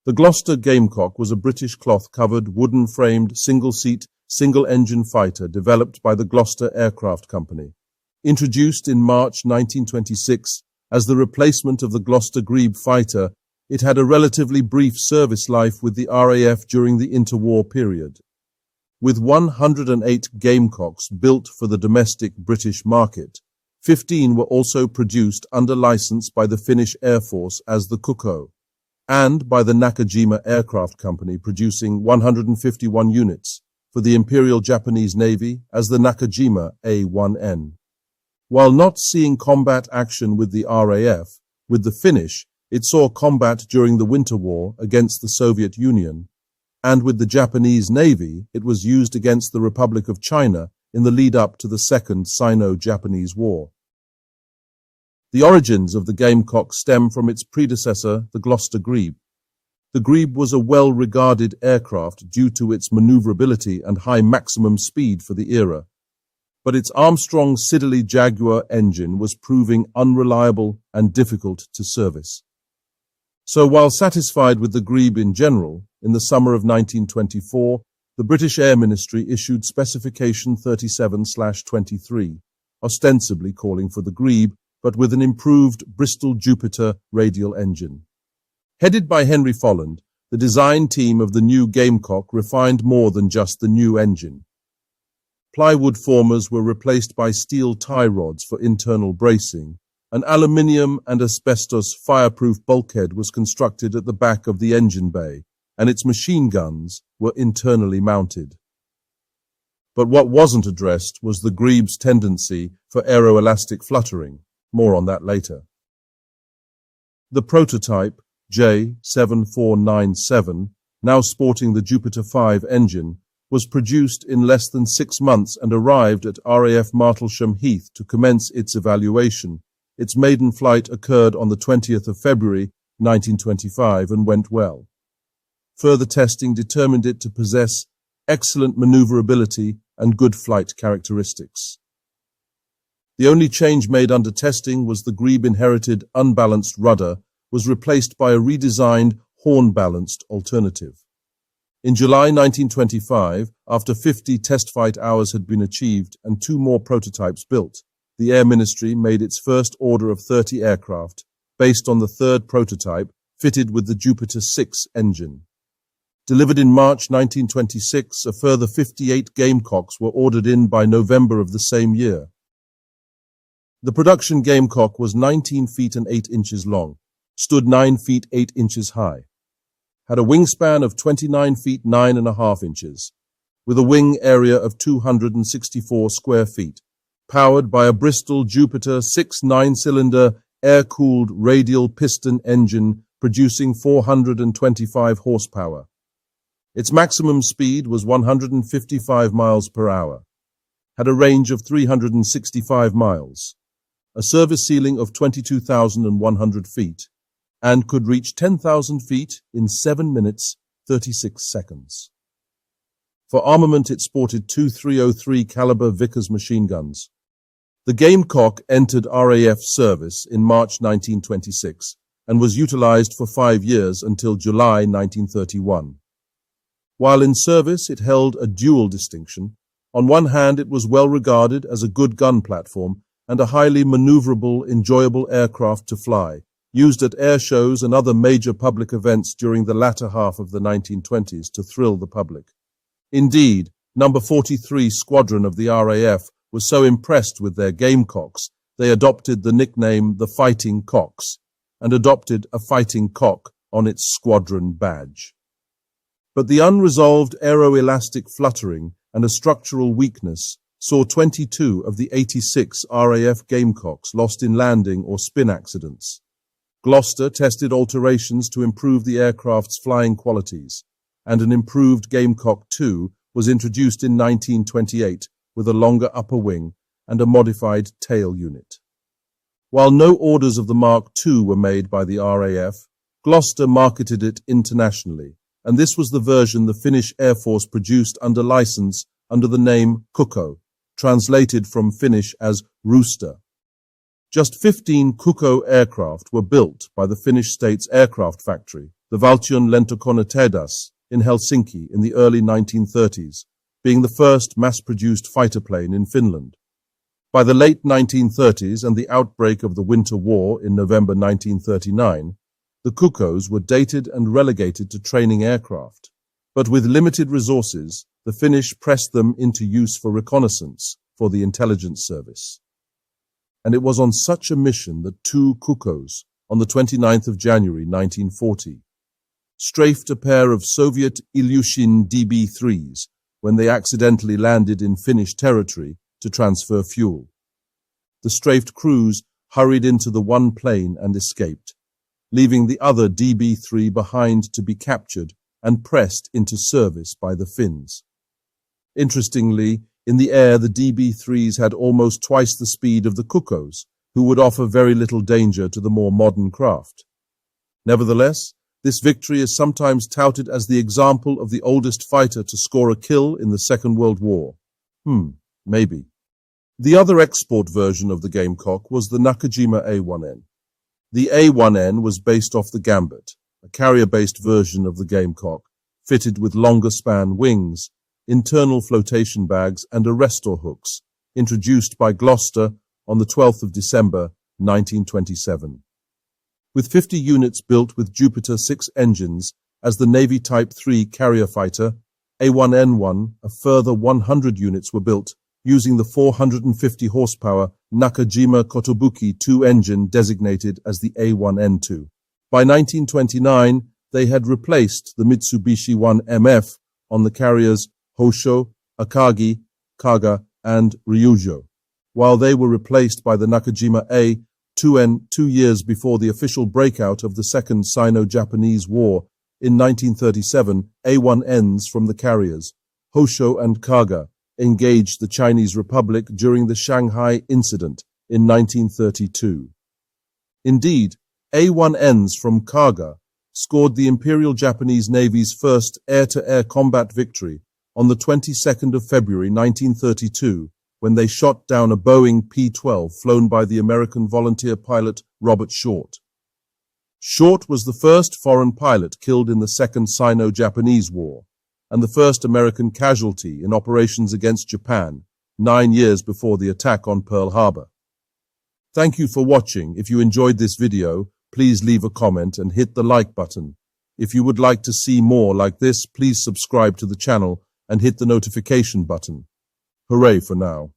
The Gloster Gamecock was a British cloth-covered, wooden-framed, single-seat, single-engine fighter developed by the Gloster Aircraft Company. Introduced in March 1926 as the replacement of the Gloster Grebe fighter, it had a relatively brief service life with the RAF during the interwar period. With 108 Gamecocks built for the domestic British market, 15 were also produced under license by the Finnish Air Force as the Kukko, and by the Nakajima Aircraft Company producing 151 units for the Imperial Japanese Navy as the Nakajima A1N. While not seeing combat action with the RAF, with the Finnish, it saw combat during the Winter War against the Soviet Union, and with the Japanese Navy, it was used against the Republic of China in the lead-up to the Second Sino-Japanese War. The origins of the Gamecock stem from its predecessor, the Gloster Grebe. The Grebe was a well-regarded aircraft due to its maneuverability and high maximum speed for the era, but its Armstrong Siddeley Jaguar engine was proving unreliable and difficult to service. So while satisfied with the Grebe in general, in the summer of 1924, the British Air Ministry issued Specification 37/23, ostensibly calling for the Grebe, but with an improved Bristol Jupiter radial engine. Headed by Henry Folland, the design team of the new Gamecock refined more than just the new engine. Plywood formers were replaced by steel tie rods for internal bracing. An aluminium and asbestos fireproof bulkhead was constructed at the back of the engine bay, and its machine guns were internally mounted. But what wasn't addressed was the Grebe's tendency for aeroelastic fluttering. More on that later. The prototype, J7497, now sporting the Jupiter 5 engine, was produced in less than 6 months and arrived at RAF Martlesham Heath to commence its evaluation. Its maiden flight occurred on the 20th of February 1925 and went well. Further testing determined it to possess excellent maneuverability and good flight characteristics. The only change made under testing was the Grebe-inherited unbalanced rudder was replaced by a redesigned horn-balanced alternative. In July 1925, after 50 test flight hours had been achieved and 2 more prototypes built, the Air Ministry made its first order of 30 aircraft, based on the 3rd prototype fitted with the Jupiter 6 engine. Delivered in March 1926, a further 58 Gamecocks were ordered in by November of the same year. The production Gamecock was 19 feet and 8 inches long, stood 9 feet 8 inches high, had a wingspan of 29 feet 9.5 inches, with a wing area of 264 square feet, powered by a Bristol Jupiter 6 9-cylinder air-cooled radial piston engine producing 425 horsepower. Its maximum speed was 155 miles per hour, had a range of 365 miles, a service ceiling of 22,100 feet, and could reach 10,000 feet in 7 minutes 36 seconds. For armament, it sported 2 .303 caliber Vickers machine guns. The Gamecock entered RAF service in March 1926 and was utilized for 5 years until July 1931. While in service, it held a dual distinction. On one hand, it was well regarded as a good gun platform and a highly maneuverable, enjoyable aircraft to fly, used at air shows and other major public events during the latter half of the 1920s to thrill the public. Indeed, No. 43 Squadron of the RAF was so impressed with their Gamecocks, they adopted the nickname the Fighting Cocks, and adopted a fighting cock on its squadron badge. But the unresolved aeroelastic fluttering and a structural weakness saw 22 of the 86 RAF Gamecocks lost in landing or spin accidents. Gloster tested alterations to improve the aircraft's flying qualities, and an improved Gamecock II was introduced in 1928 with a longer upper wing and a modified tail unit. While no orders of the Mark II were made by the RAF, Gloster marketed it internationally, and this was the version the Finnish Air Force produced under license under the name Kukko, translated from Finnish as rooster. Just 15 Kukko aircraft were built by the Finnish state's aircraft factory, the Valtion lentokonetehdas in Helsinki in the early 1930s, being the first mass-produced fighter plane in Finland. By the late 1930s and the outbreak of the Winter War in November 1939, the Cuckoos were dated and relegated to training aircraft. But with limited resources, the Finnish pressed them into use for reconnaissance for the intelligence service. And it was on such a mission that two Cuckoos, on the 29th of January 1940, strafed a pair of Soviet Ilyushin DB-3s when they accidentally landed in Finnish territory to transfer fuel. The strafed crews hurried into the one plane and escaped, leaving the other DB-3 behind to be captured and pressed into service by the Finns. Interestingly, in the air the DB-3s had almost twice the speed of the Cuckoos, who would offer very little danger to the more modern craft. Nevertheless, this victory is sometimes touted as the example of the oldest fighter to score a kill in the Second World War. Maybe. The other export version of the Gamecock was the Nakajima A1N. The A1N was based off the Gambit, a carrier-based version of the Gamecock, fitted with longer-span wings, internal flotation bags and arrestor hooks, introduced by Gloster on the 12th of December 1927. With 50 units built with Jupiter 6 engines as the Navy Type 3 carrier fighter, A1N1, a further 100 units were built using the 450 horsepower Nakajima Kotobuki 2 engine designated as the A1N2. By 1929, they had replaced the Mitsubishi 1MF on the carriers Hosho, Akagi, Kaga, and Ryujo, while they were replaced by the Nakajima A2N 2 years before the official breakout of the Second Sino-Japanese War. In 1937, A1Ns from the carriers Hosho and Kaga engaged the Chinese Republic during the Shanghai Incident in 1932. Indeed, A1Ns from Kaga scored the Imperial Japanese Navy's first air-to-air combat victory on the 22nd of February 1932 when they shot down a Boeing P-12 flown by the American volunteer pilot Robert Short. Short was the first foreign pilot killed in the Second Sino-Japanese War, and the first American casualty in operations against Japan, 9 years before the attack on Pearl Harbor. Thank you for watching. If you enjoyed this video, please leave a comment and hit the like button. If you would like to see more like this, please subscribe to the channel and hit the notification button. Hooray for now.